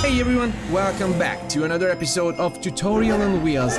Hey everyone, welcome back to another episode of Tutorial on Wheels.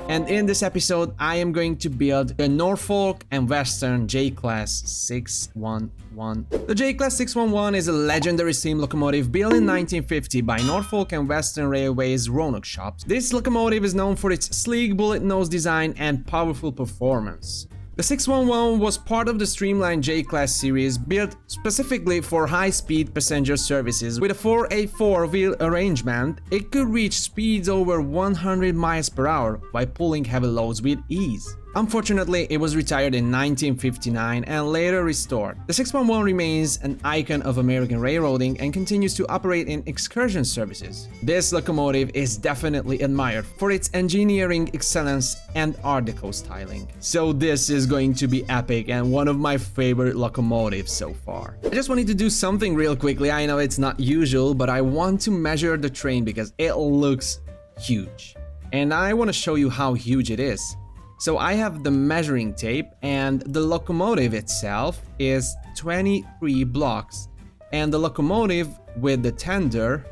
And in this episode, I am going to build the Norfolk and Western J-Class 611. The J-Class 611 is a legendary steam locomotive built in 1950 by Norfolk and Western Railway's Roanoke shops. This locomotive is known for its sleek bullet nose design and powerful performance. The 611 was part of the streamlined J-Class series built specifically for high-speed passenger services. With a 4/8/4 wheel arrangement, it could reach speeds over 100 miles per hour while pulling heavy loads with ease. Unfortunately, it was retired in 1959 and later restored. The 611 remains an icon of American railroading and continues to operate in excursion services. This locomotive is definitely admired for its engineering excellence and Art Deco styling. So this is going to be epic and one of my favorite locomotives so far. I just wanted to do something real quickly. I know it's not usual, but I want to measure the train because it looks huge. And I want to show you how huge it is. So I have the measuring tape, and the locomotive itself is 23 blocks, and the locomotive with the tender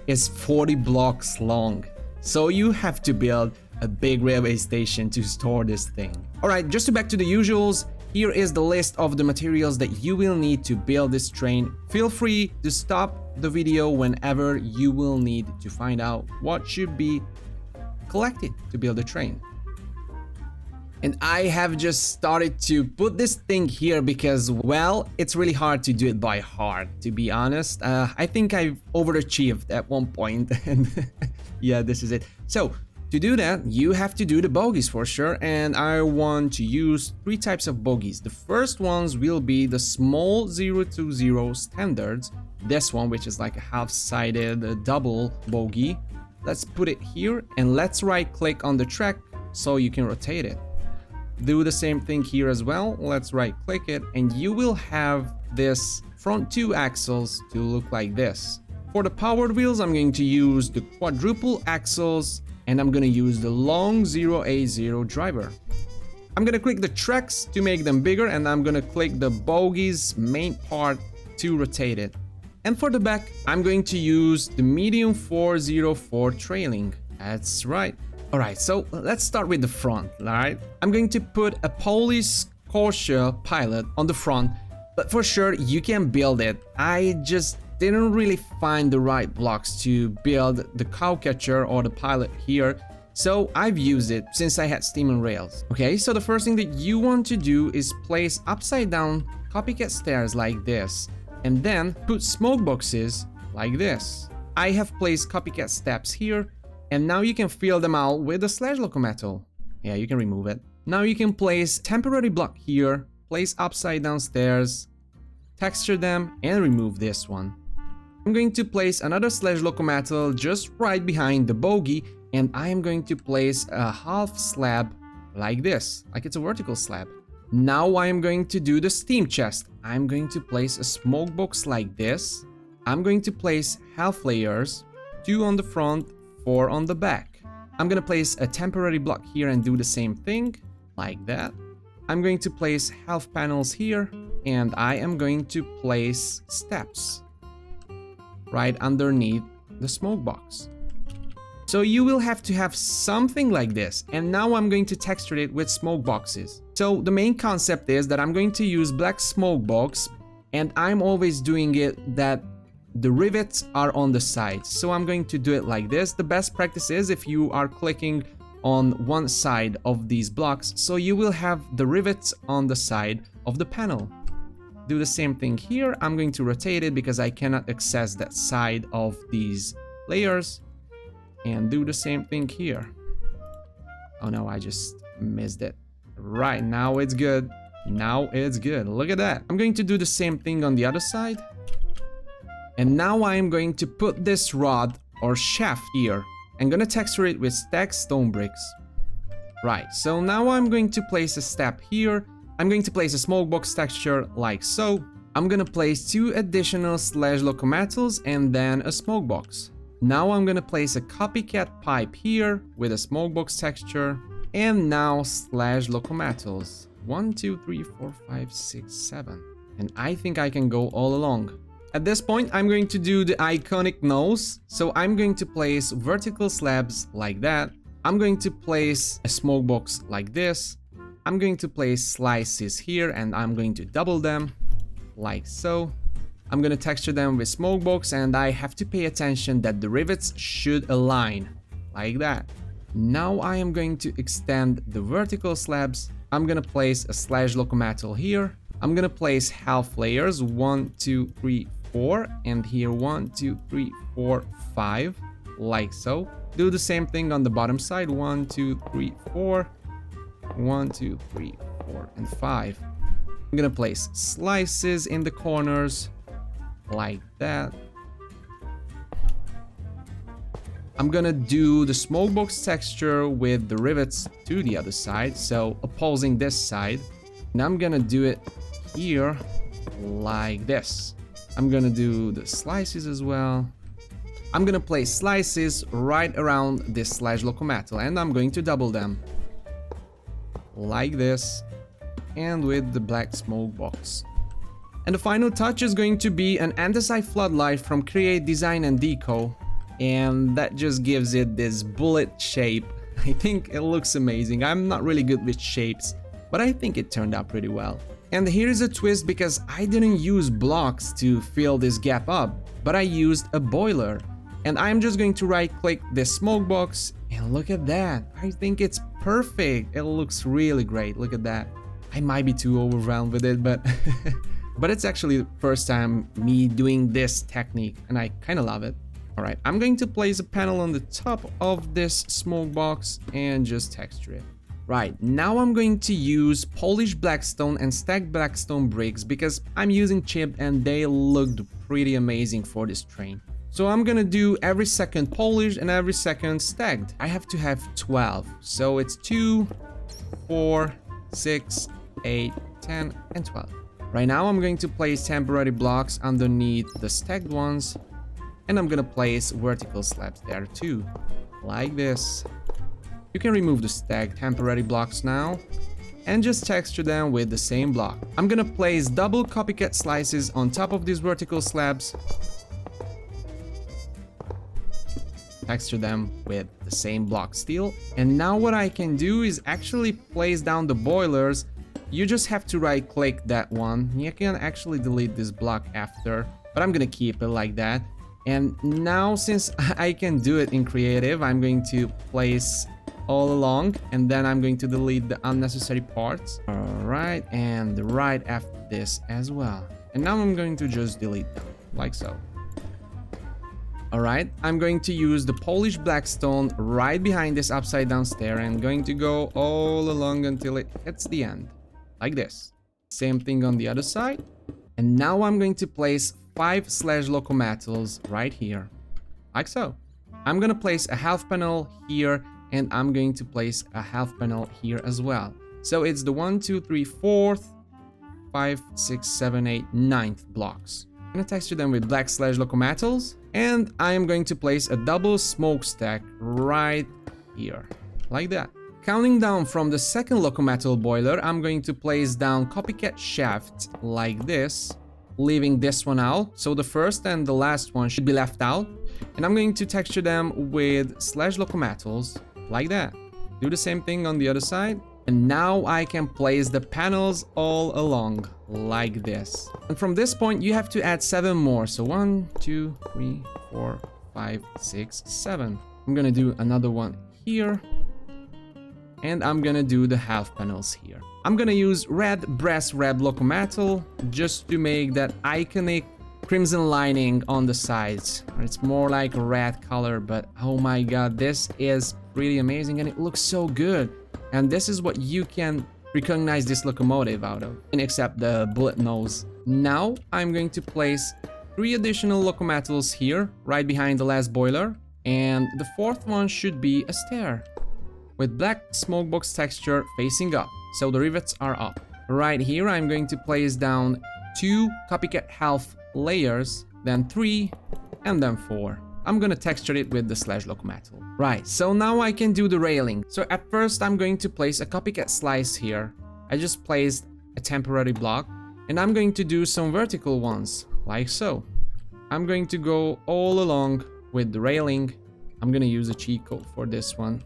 is 40 blocks long. So you have to build a big railway station to store this thing. Alright, just back to the usuals, here is the list of the materials that you will need to build this train. Feel free to stop the video whenever you will need to find out what should be collected to build a train. And I have just started to put this thing here because, well, it's really hard to do it by heart, to be honest. I think I've overachieved at one point, and yeah, this is it. So, to do that, you have to do the bogies for sure, and I want to use three types of bogies. The first ones will be the small 020 standards. This one, which is like a half-sided double bogie. Let's put it here, and let's right-click on the track so you can rotate it. Do the same thing here as well. Let's right click it and you will have this front two axles to look like this. For the powered wheels, I'm going to use the quadruple axles and I'm going to use the long 080 driver. I'm going to click the tracks to make them bigger and I'm going to click the bogies main part to rotate it. And for the back, I'm going to use the medium 404 trailing. That's right. Alright, so let's start with the front, alright? I'm going to put a Polish Corsair pilot on the front, but for sure you can build it. I just didn't really find the right blocks to build the cowcatcher or the pilot here, so I've used it since I had steam and rails. Okay, so the first thing that you want to do is place upside down copycat stairs like this, and then put smoke boxes like this. I have placed copycat steps here, and now you can fill them out with the slash locomotive. Yeah, you can remove it. Now you can place temporary block here, place upside down stairs, texture them, and remove this one. I'm going to place another slash locomotive just right behind the bogie, and I am going to place a half slab like this, like it's a vertical slab. Now I am going to do the steam chest. I'm going to place a smoke box like this. I'm going to place half layers, 2 on the front, 4 on the back. I'm gonna place a temporary block here and do the same thing, like that. I'm going to place half panels here, and I am going to place steps right underneath the smoke box. So you will have to have something like this, and now I'm going to texture it with smoke boxes. So the main concept is that I'm going to use black smoke box, and I'm always doing it that the rivets are on the sides, so I'm going to do it like this. The best practice is if you are clicking on one side of these blocks, so you will have the rivets on the side of the panel. Do the same thing here. I'm going to rotate it because I cannot access that side of these layers, and do the same thing here. Oh no, I just missed it. Right, now it's good. Now it's good. Look at that. I'm going to do the same thing on the other side. And now I am going to put this rod or shaft here. I'm gonna texture it with stacked stone bricks. Right, so now I'm going to place a step here. I'm going to place a smoke box texture like so. I'm gonna place 2 additional slash locomotives and then a smoke box. Now I'm gonna place a copycat pipe here with a smoke box texture. And now slash locomotives. 1, 2, 3, 4, 5, 6, 7. And I think I can go all along. At this point, I'm going to do the iconic nose. So I'm going to place vertical slabs like that. I'm going to place a smoke box like this. I'm going to place slices here and I'm going to double them like so. I'm going to texture them with smoke box and I have to pay attention that the rivets should align like that. Now I am going to extend the vertical slabs. I'm going to place a slash locomotive here. I'm going to place half layers 1, 2, 3, 4 and here 1, 2, 3, 4, 5 like so. Do the same thing on the bottom side 1, 2, 3, 4. 1, 2, 3, 4 and 5. I'm gonna place slices in the corners like that. I'm gonna do the smoke box texture with the rivets to the other side, so opposing this side. And I'm gonna do it here like this. I'm gonna do the slices as well. I'm gonna place slices right around this slash locomotive and I'm going to double them like this and with the black smoke box. And the final touch is going to be an andesite floodlight from Create Design and Deco, and that just gives it this bullet shape. I think it looks amazing. I'm not really good with shapes, but I think it turned out pretty well. And here is a twist because I didn't use blocks to fill this gap up, but I used a boiler. And I'm just going to right click this smoke box and look at that. I think it's perfect. It looks really great. Look at that. I might be too overwhelmed with it, but but it's actually the first time me doing this technique and I kind of love it. All right, I'm going to place a panel on the top of this smoke box and just texture it. Right, now I'm going to use polished blackstone and stacked blackstone bricks because I'm using chipped and they looked pretty amazing for this train. So I'm gonna do every second polished and every second stacked. I have to have 12. So it's 2, 4, 6, 8, 10, and 12. Right now I'm going to place temporary blocks underneath the stacked ones. And I'm gonna place vertical slabs there too. Like this. You can remove the stacked temporary blocks now. And just texture them with the same block. I'm gonna place double copycat slices on top of these vertical slabs. Texture them with the same block still. And now what I can do is actually place down the boilers. You just have to right click that one. You can actually delete this block after, but I'm gonna keep it like that. And now since I can do it in creative, I'm going to place all along and then I'm going to delete the unnecessary parts. All right, and right after this as well. And now I'm going to just delete them like so. Alright, I'm going to use the polished blackstone right behind this upside down stair and going to go all along until it hits the end. Like this. Same thing on the other side. And now I'm going to place 5 slash locomotives right here. Like so. I'm going to place a half panel here and I'm going to place a half panel here as well. So it's the 1, 2, 3, 4th, 5, 6, 7, 8, 9th blocks. I'm going to texture them with black slash locomotives. And I am going to place a double smokestack right here, like that. Counting down from the second locomotive boiler, I'm going to place down copycat shafts like this, leaving this one out. So the first and the last one should be left out. And I'm going to texture them with slash locomotives like that. Do the same thing on the other side. And now I can place the panels all along like this. And from this point, you have to add 7 more. So 1, 2, 3, 4, 5, 6, 7. I'm gonna do another one here. And I'm gonna do the half panels here. I'm gonna use red brass wrap locomotive just to make that iconic crimson lining on the sides. It's more like a red color, but oh my god, this is pretty amazing and it looks so good. And this is what you can recognize this locomotive out of, except the bullet nose. Now I'm going to place 3 additional locomotives here, right behind the last boiler. And the 4th one should be a stair with black smoke box texture facing up, so the rivets are up. Right here I'm going to place down 2 copycat half layers, then 3, and then 4. I'm gonna texture it with the slash locomotive. Right, so now I can do the railing. So at first I'm going to place a copycat slice here. I just placed a temporary block and I'm going to do some vertical ones, like so. I'm going to go all along with the railing. I'm gonna use a cheat code for this one.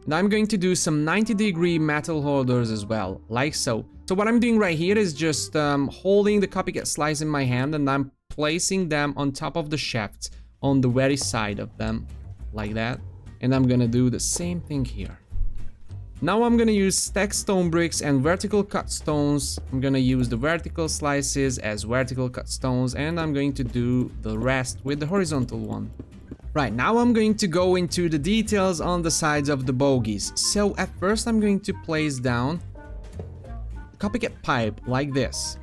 And I'm going to do some 90-degree metal holders as well, like so. So what I'm doing right here is just holding the copycat slice in my hand, and I'm placing them on top of the shafts on the very side of them, like that. And I'm gonna do the same thing here. Now I'm gonna use stacked stone bricks and vertical cut stones. I'm gonna use the vertical slices as vertical cut stones, and I'm going to do the rest with the horizontal one. Right, now I'm going to go into the details on the sides of the bogies. So at first I'm going to place down a copycat pipe like this.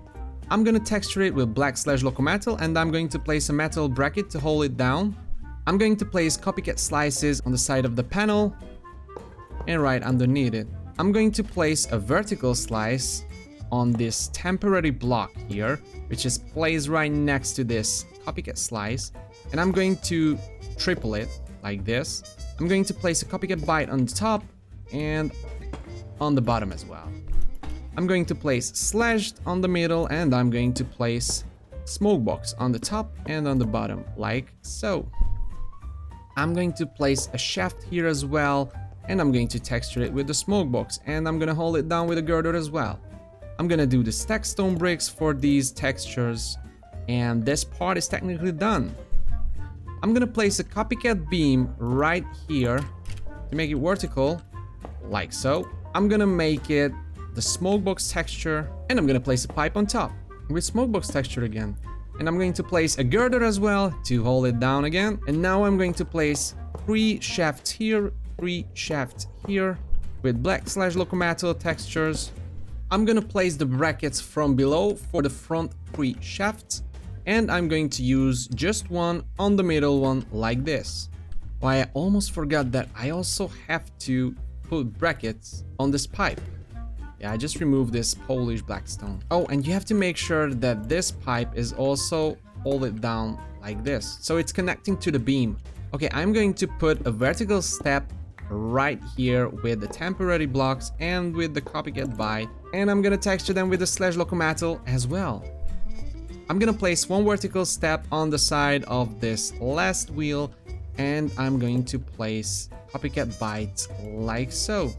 I'm gonna texture it with black/locometal, and I'm going to place a metal bracket to hold it down. I'm going to place copycat slices on the side of the panel and right underneath it. I'm going to place a vertical slice on this temporary block here, which is placed right next to this copycat slice, and I'm going to triple it like this. I'm going to place a copycat bite on the top and on the bottom as well. I'm going to place slashed on the middle, and I'm going to place smoke box on the top and on the bottom, like so. I'm going to place a shaft here as well, and I'm going to texture it with the smoke box, and I'm gonna hold it down with a girder as well. I'm gonna do the stacked stone bricks for these textures, and this part is technically done. I'm gonna place a copycat beam right here to make it vertical, like so. I'm gonna make it the smoke box texture, and I'm gonna place a pipe on top with smoke box texture again. And I'm going to place a girder as well to hold it down again. And now I'm going to place 3 shafts here, 3 shafts here with black/locometal textures. I'm gonna place the brackets from below for the front 3 shafts, and I'm going to use just one on the middle one like this. Why, I almost forgot that I also have to put brackets on this pipe. Yeah, I just removed this Polish blackstone. Oh, and you have to make sure that this pipe is also folded down like this, so it's connecting to the beam. Okay, I'm going to put a vertical step right here with the temporary blocks and with the copycat bite, and I'm gonna texture them with the /locometal as well. I'm gonna place one vertical step on the side of this last wheel, and I'm going to place copycat bites like so.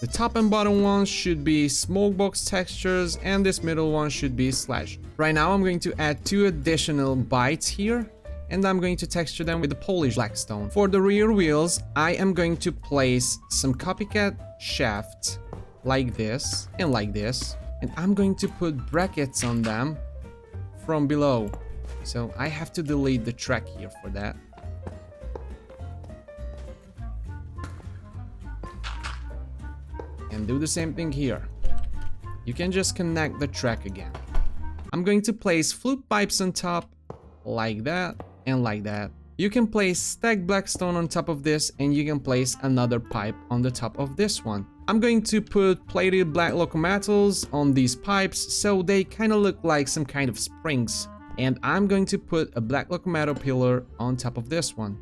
The top and bottom ones should be smoke box textures, and this middle one should be slash. Right now I'm going to add 2 additional bites here, and I'm going to texture them with the Polish blackstone. For the rear wheels, I am going to place some copycat shafts like this and like this, and I'm going to put brackets on them from below. So I have to delete the track here for that. And do the same thing here. You can just connect the track again. I'm going to place flute pipes on top like that and like that. You can place stacked blackstone on top of this, and you can place another pipe on the top of this one. I'm going to put plated black locometals on these pipes so they kind of look like some kind of springs. And I'm going to put a black locometal pillar on top of this one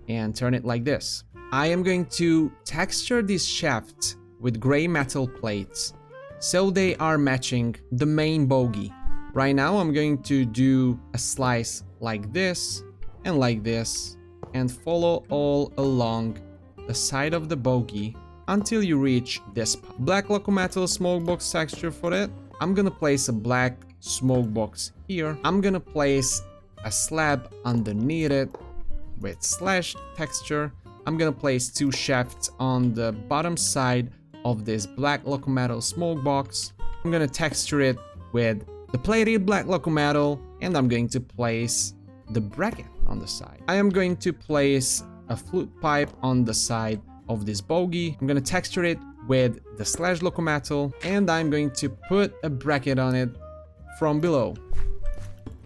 and turn it like this. I am going to texture these shafts with gray metal plates so they are matching the main bogie. Right now I'm going to do a slice like this and follow all along the side of the bogie until you reach this black locometal smoke box texture. For it, I'm gonna place a black smoke box here. I'm gonna place a slab underneath it with slash texture. I'm gonna place 2 shafts on the bottom side of this black locometal smoke box. I'm gonna texture it with the plated black locometal, and I'm going to place the bracket on the side. I am going to place a flute pipe on the side of this bogie. I'm gonna texture it with the /locometal, and I'm going to put a bracket on it from below.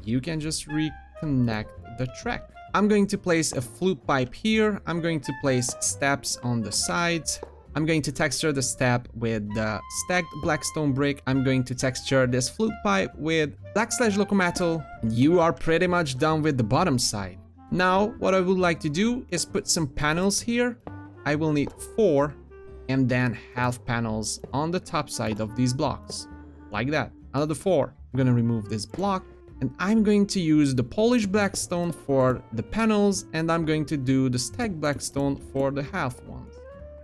You can just reconnect the track. I'm going to place a flute pipe here. I'm going to place steps on the sides. I'm going to texture the step with the stacked blackstone brick. I'm going to texture this flute pipe with black/locometal. You are pretty much done with the bottom side. Now, what I would like to do is put some panels here. I will need 4 and then half panels on the top side of these blocks. Like that. Another 4. I'm gonna remove this block and I'm going to use the polished black stone for the panels, and I'm going to do the stacked black stone for the half ones.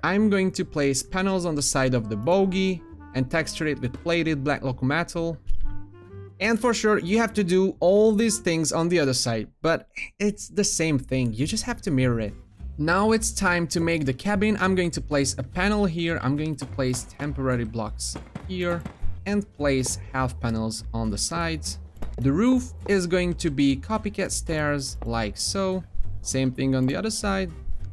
I'm going to place panels on the side of the bogie and texture it with plated black locomotive. And for sure, you have to do all these things on the other side, but it's the same thing, you just have to mirror it. Now it's time to make the cabin. I'm going to place a panel here, I'm going to place temporary blocks here, and place half panels on the sides. The roof is going to be copycat stairs like so, same thing on the other side.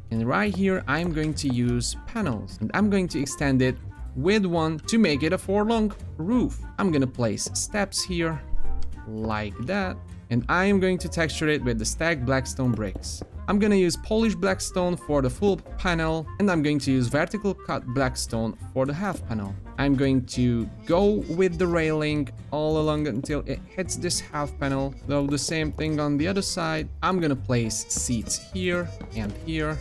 And right here, I'm going to use panels, and I'm going to extend it with one to make it a 4-long roof. I'm gonna place steps here like that, and I am going to texture it with the stacked blackstone bricks. I'm gonna use polished blackstone for the full panel, and I'm going to use vertical cut blackstone for the half panel. I'm going to go with the railing all along until it hits this half panel. So the same thing on the other side. I'm gonna place seats here and here.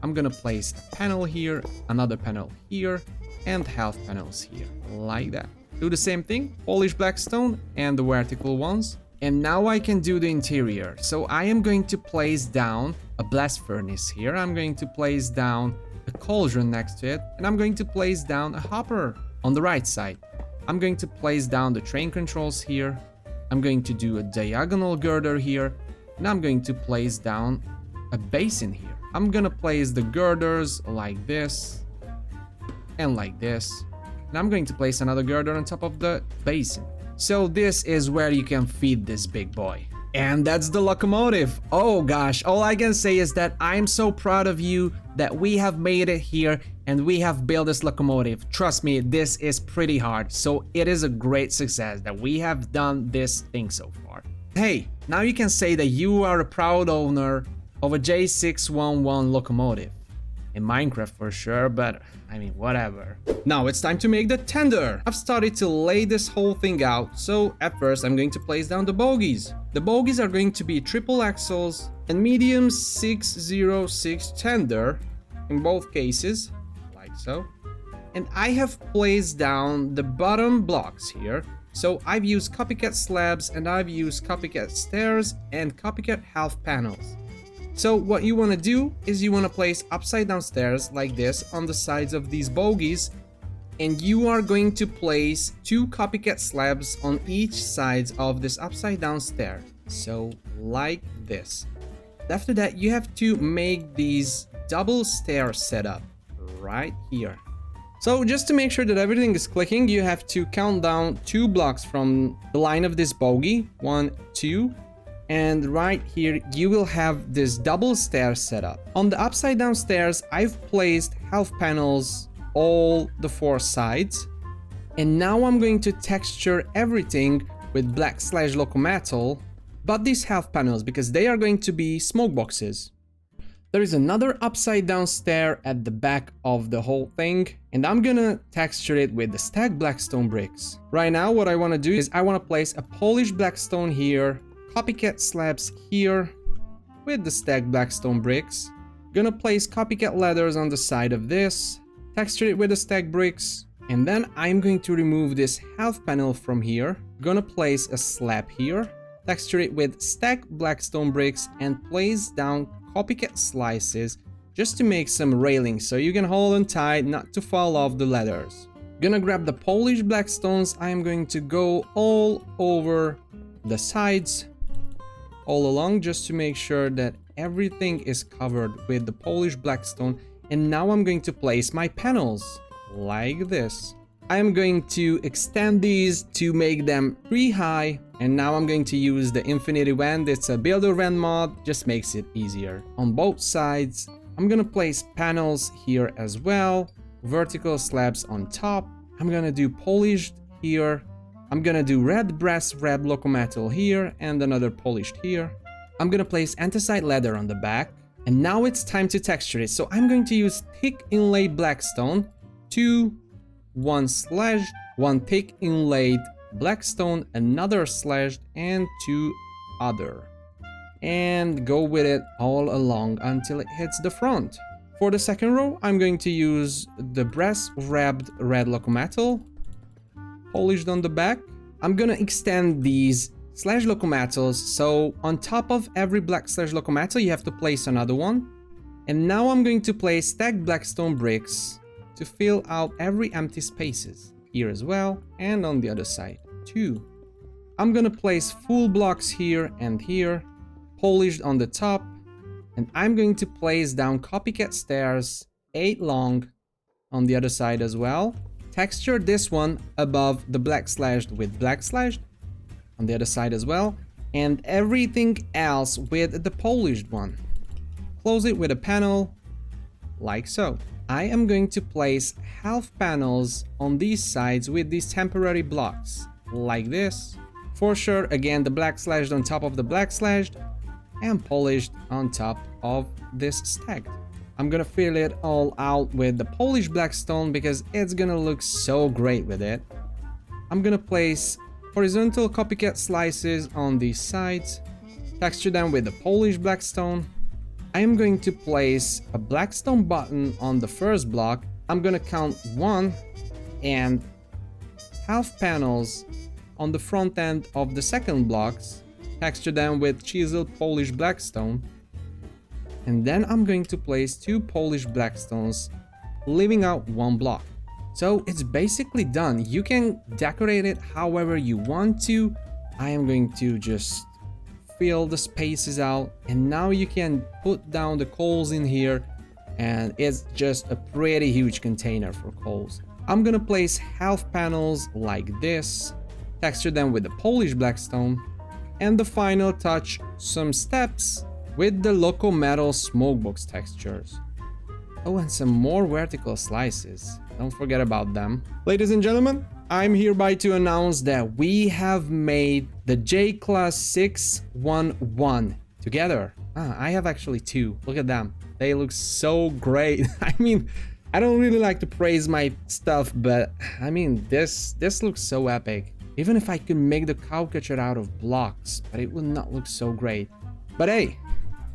I'm gonna place a panel here, another panel here, and half panels here, like that. Do the same thing, polish blackstone and the vertical ones. And now I can do the interior. So I am going to place down a blast furnace here. I'm going to place down a cauldron next to it. And I'm going to place down a hopper on the right side. I'm going to place down the train controls here. I'm going to do a diagonal girder here. And I'm going to place down a basin here. I'm gonna place the girders like this and like this, and I'm going to place another girder on top of the basin. So this is where you can feed this big boy. And that's the locomotive. Oh gosh, all I can say is that I'm so proud of you that we have made it here and we have built this locomotive. Trust me, this is pretty hard, so it is a great success that we have done this thing so far. Hey, now you can say that you are a proud owner of a J611 locomotive. In Minecraft for sure, but I mean, whatever. Now it's time to make the tender. I've started to lay this whole thing out, so at first I'm going to place down the bogies. The bogies are going to be triple axles and medium 606 tender in both cases, like so. And I have placed down the bottom blocks here. So I've used copycat slabs and I've used copycat stairs and copycat half panels. So what you want to do is you want to place upside down stairs like this on the sides of these bogies, and you are going to place 2 copycat slabs on each side of this upside down stair. So like this. After that, you have to make these double stair setup right here. So just to make sure that everything is clicking, you have to count down 2 blocks from the line of this bogie. 1, 2. And right here, you will have this double stair setup. On the upside down stairs, I've placed half panels all the 4 sides. And now I'm going to texture everything with black/locometal, but these half panels, because they are going to be smoke boxes. There is another upside down stair at the back of the whole thing, and I'm gonna texture it with the stacked blackstone bricks. Right now, what I wanna do is I wanna place a polished blackstone here, copycat slabs here with the stacked blackstone bricks. Gonna place copycat ladders on the side of this, texture it with the stacked bricks, and then I'm going to remove this half panel from here. Gonna place a slab here, texture it with stacked blackstone bricks, and place down copycat slices just to make some railings so you can hold on tight not to fall off the ladders. Gonna grab the polished blackstones. I am going to go all over the sides, all along, just to make sure that everything is covered with the polished blackstone. And now I'm going to place my panels like this. I am going to extend these to make them pretty high, and now I'm going to use the infinity vent. It's a builder vent mod, just makes it easier. On both sides, I'm gonna place panels here as well, vertical slabs on top. I'm gonna do polished here. I'm gonna do red brass wrap locometal here and another polished here. I'm gonna place anthracite leather on the back. And now it's time to texture it. So I'm going to use thick inlaid blackstone, 2, 1 slashed, 1 thick inlaid blackstone, another slashed, and 2 other. And go with it all along until it hits the front. For the second row, I'm going to use the brass wrapped red locometal, polished on the back. I'm gonna extend these slash locomotives. So on top of every black slash locomotive, you have to place another one. And now I'm going to place stacked blackstone bricks to fill out every empty spaces here as well, and on the other side too. I'm gonna place full blocks here and here, polished on the top, and I'm going to place down copycat stairs, 8 long, on the other side as well. Texture this one above the black slashed with black slashed on the other side as well, and everything else with the polished one. Close it with a panel, like so. I am going to place half panels on these sides with these temporary blocks, like this. For sure, again, the black slashed on top of the black slashed, and polished on top of this stacked. I'm gonna fill it all out with the polished blackstone because it's gonna look so great with it. I'm gonna place horizontal copycat slices on these sides, texture them with the polished blackstone. I am going to place a blackstone button on the first block. I'm gonna count 1 and half panels on the front end of the second blocks, texture them with chiseled polished blackstone, and then I'm going to place 2 polished blackstones, leaving out 1 block. So it's basically done. You can decorate it however you want to. I am going to just fill the spaces out, and now you can put down the coals in here, and it's just a pretty huge container for coals. I'm gonna place half panels like this, texture them with the polished blackstone, and the final touch, some steps with the Locomotive smokebox textures. Oh, and some more vertical slices. Don't forget about them. Ladies and gentlemen, I'm hereby to announce that we have made the J-Class 611 together. I have actually 2. Look at them. They look so great. I mean, I don't really like to praise my stuff, but I mean, this looks so epic. Even if I could make the caricature out of blocks, but it would not look so great. But hey,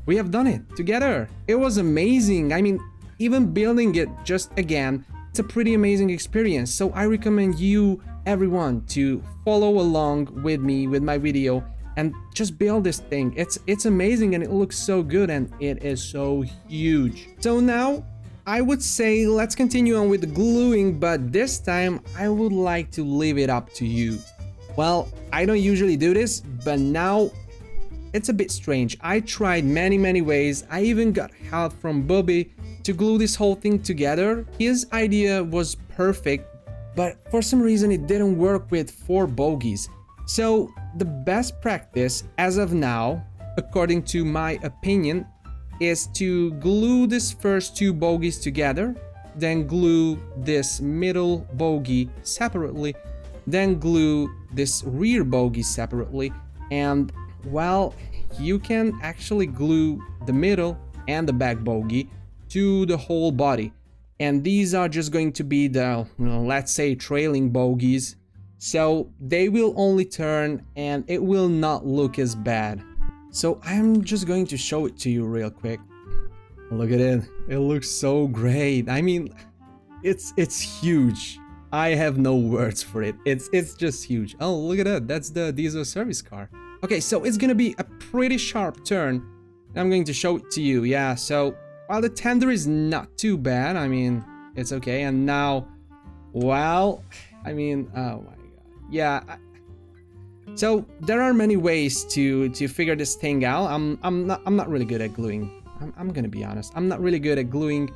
we have done it together. It was amazing. I mean, even building it just again, it's a pretty amazing experience. So I recommend you, everyone, to follow along with me with my video and just build this thing. It's amazing and it looks so good and it is so huge. So now I would say let's continue on with the gluing, but this time I would like to leave it up to you. Well, I don't usually do this, but now it's a bit strange. I tried many ways. I even got help from Bogie to glue this whole thing together. His idea was perfect, but for some reason it didn't work with 4 bogies. So the best practice as of now, according to my opinion, is to glue this first 2 bogies together, then glue this middle bogie separately, then glue this rear bogie separately, and well, you can actually glue the middle and the back bogie to the whole body. And these are just going to be the, let's say, trailing bogies. So they will only turn and it will not look as bad. So I'm just going to show it to you real quick. Look at it. It looks so great. I mean, it's huge. I have no words for it. It's just huge. Oh, look at that. That's the diesel service car. Okay, so it's gonna be a pretty sharp turn. I'm going to show it to you. Yeah, so while the tender is not too bad, I mean, it's okay. And now, well, I mean, oh my god. Yeah. So there are many ways to figure this thing out. I'm not really good at gluing. I'm gonna be honest. I'm not really good at gluing,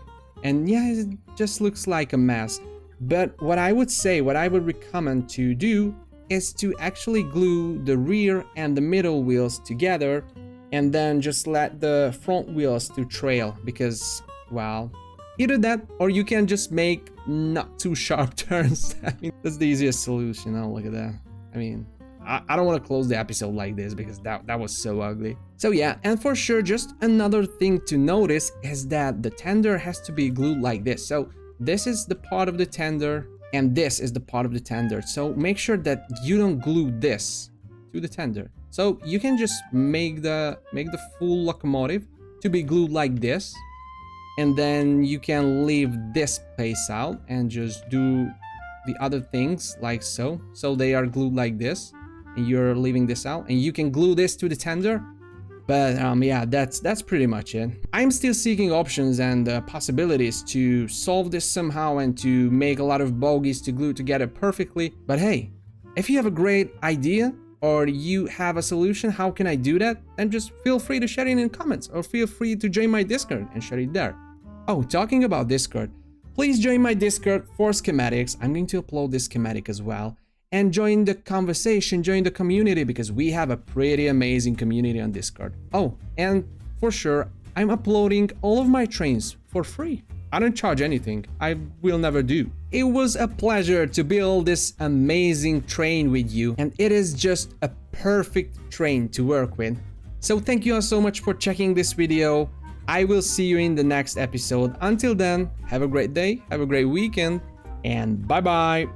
and yeah, it just looks like a mess. But what I would say, what I would recommend to do is to actually glue the rear and the middle wheels together and then just let the front wheels to trail, because, well, either that or you can just make not too sharp turns. I mean, that's the easiest solution. Oh, look at that. I mean, I don't want to close the episode like this because that was so ugly. So yeah, and for sure, just another thing to notice is that the tender has to be glued like this. So this is the part of the tender and this is the part of the tender. So make sure that you don't glue this to the tender. So you can just make the full locomotive to be glued like this, and then you can leave this place out and just do the other things like so. So they are glued like this, and you're leaving this out, and you can glue this to the tender. But yeah, that's pretty much it. I'm still seeking options and possibilities to solve this somehow and to make a lot of bogies to glue together perfectly. But hey, if you have a great idea or you have a solution, how can I do that? Then just feel free to share it in comments, or feel free to join my Discord and share it there. Oh, talking about Discord, please join my Discord for schematics. I'm going to upload this schematic as well. And join the conversation, join the community, because we have a pretty amazing community on Discord. Oh, and for sure, I'm uploading all of my trains for free. I don't charge anything. I will never do. It was a pleasure to build this amazing train with you, and it is just a perfect train to work with. So thank you all so much for checking this video. I will see you in the next episode. Until then, have a great day, have a great weekend, and bye-bye.